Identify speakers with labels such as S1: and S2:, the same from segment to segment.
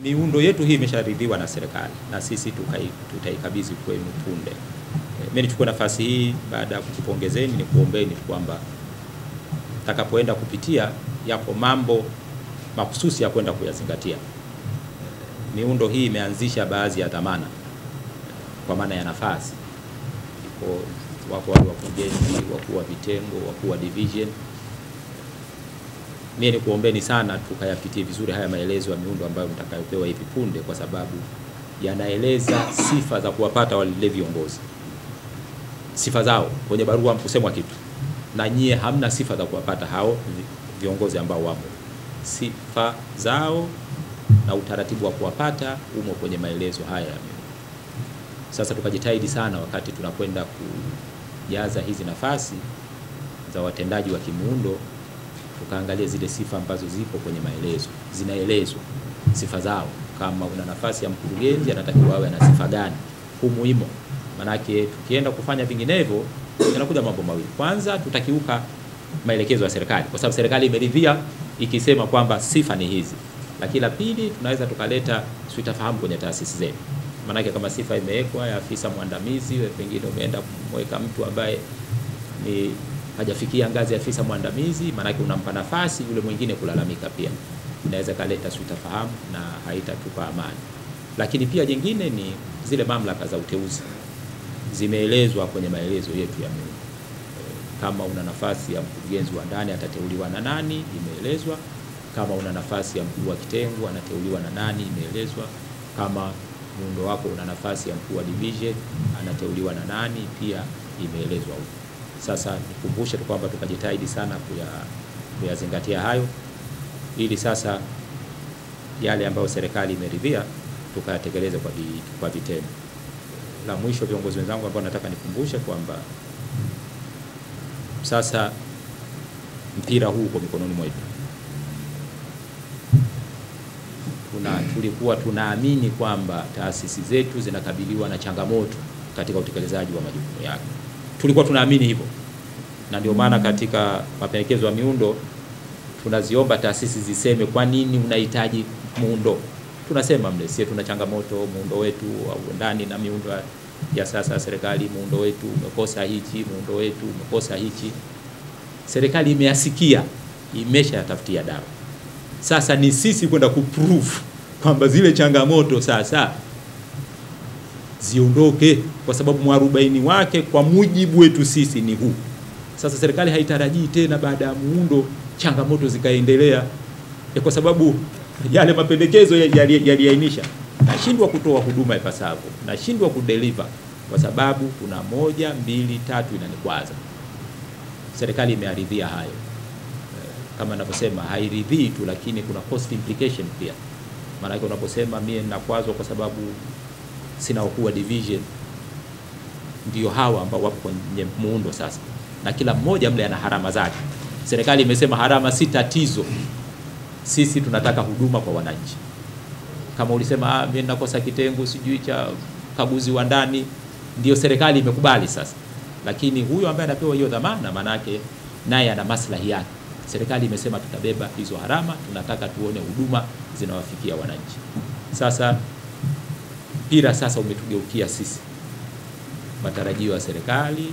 S1: miundo yetu hii imesharidhiwa na serikali na sisi tutaikabidhi kwenu punde. Mimi nichukue nafasi hii baada ya kukupongezeni ni kuombeni kwamba takapoenda kupitia yako mambo mahususi ya kwenda kuyazingatia. Miundo hii imeanzisha baadhi ya dhamana kwa maana ya nafasi. Wako wale wakurugenzi, wakuu wa vitengo, wakuu wa division. Mimi ni kuombeni sana tukayapitie vizuri haya maelezo ya miundo ambayo mtakayopewa hivi punde, kwa sababu yanaeleza sifa za kuwapata wale viongozi. Sifa zao kwenye barua mkusemwa kitu, na nyie hamna sifa za kuwapata hao viongozi ambao wapo. Sifa zao na utaratibu wa kuwapata umo kwenye maelezo haya ya miundo. Sasa tukajitahidi sana wakati tunakwenda kujaza hizi nafasi za watendaji wa kimuundo, tukaangalia zile sifa ambazo zipo kwenye maelezo. Zinaelezwa sifa zao, kama una nafasi ya mkurugenzi anatakiwa awe na sifa gani, umuhimu. Manake tukienda kufanya vinginevyo yanakuja mambo mawili. Kwanza tutakiuka maelekezo ya serikali, kwa sababu serikali imeridhia ikisema kwamba sifa ni hizi. Lakini la pili, tunaweza tukaleta sitafahamu kwenye taasisi zetu. Manake kama sifa imewekwa ya afisa mwandamizi, pengine umeenda kumweka mtu ambaye ni hajafikia ngazi ya afisa mwandamizi, manake unampa nafasi yule mwingine kulalamika pia. Inaweza kaleta sitafahamu na haitatupa amani. Lakini pia jingine ni zile mamlaka za uteuzi. Zimeelezwa kwenye maelezo yetu ya miundo. Kama una nafasi ya mkurugenzi wa ndani atateuliwa na nani, imeelezwa. Kama una nafasi ya mkuu wa kitengo anateuliwa na nani, imeelezwa. Kama muundo wako una nafasi ya mkuu wa division anateuliwa na nani, pia imeelezwa huko. Sasa nikumbushe tu kwamba tukajitahidi sana kuyazingatia hayo, ili sasa yale ambayo serikali imeridhia tukayatekeleze kwa vitendo. La mwisho, viongozi wenzangu, ambao nataka nikumbushe kwamba sasa mpira huu uko mikononi mwetu. Tulikuwa tunaamini kwamba taasisi zetu zinakabiliwa na changamoto katika utekelezaji wa majukumu yake. Tulikuwa tunaamini hivyo. Na ndio maana katika mapendekezo ya miundo tunaziomba taasisi ziseme kwa nini unahitaji muundo. Tunasema mle sisi tuna changamoto, muundo wetu au ndani na miundo ya sasa ya serikali, muundo wetu umekosa hichi, muundo wetu umekosa hichi. Serikali imeyasikia, imeshayatafutia dawa. Sasa ni sisi kwenda kuprove kwamba zile changamoto sasa ziondoke, kwa sababu mwarobaini wake kwa mujibu wetu sisi ni huu. Sasa serikali haitarajii tena baada ya muundo changamoto zikaendelea, kwa sababu yale mapendekezo yaliainisha nashindwa kutoa huduma ipasavyo, nashindwa kudeliver kwa sababu kuna 1, 2, 3 inanikwaza. Serikali imearidhia hayo. Kama ninavyosema, hairidhii tu, lakini kuna cost implication pia. Maana unaposema mimi ninakwazwa kwa sababu sina wakuu wa division, ndio hawa ambao wapo kwenye muundo sasa, na kila mmoja mle ana harama zake. Serikali imesema harama si tatizo, sisi tunataka huduma kwa wananchi. Kama ulisema mimi ninakosa kitengo sijui cha kaguzi wa ndani, ndio serikali imekubali sasa. Lakini huyo ambaye anapewa hiyo dhamana, manake naye ana maslahi yake. Serikali imesema tutabeba hizo harama, tunataka tuone huduma zinawafikia wananchi. Sasa mpira sasa umetugeukia sisi. Matarajio ya serikali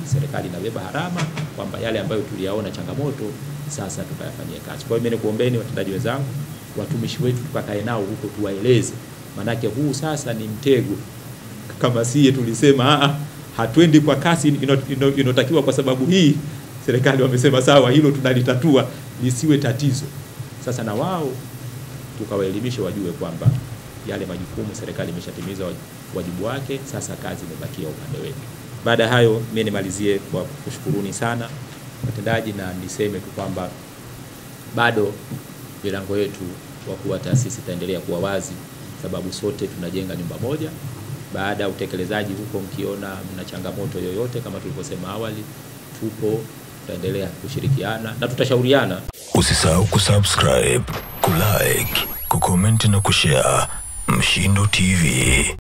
S1: inabeba harama kwamba yale ambayo tuliyaona changamoto sasa tutayafanyia kazi. Kwa hiyo mimi nikuombeni watendaji wenzangu, watumishi wetu tukakae nao huko tuwaeleze. Manake huu sasa ni mtego. Kama siye tulisema hatuendi kwa kasi inotakiwa kwa sababu hii, serikali wamesema sawa, hilo tunalitatua, lisiwe tatizo. Sasa na wao tukawaelimishe wajue kwamba yale majukumu serikali imeshatimiza wajibu wake, sasa kazi imebakia upande wetu. Baada hayo mimi nimalizie kwa kushukuruni sana watendaji, na niseme tu kwamba bado milango yetu wakuu wa taasisi itaendelea kuwa wazi, sababu sote tunajenga nyumba moja. Baada ya utekelezaji huko, mkiona mna changamoto yoyote kama tulivyosema awali, tupo, tutaendelea kushirikiana na tutashauriana.
S2: Usisahau kusubscribe, kulike, kucomment na kushare. Mshindo TV.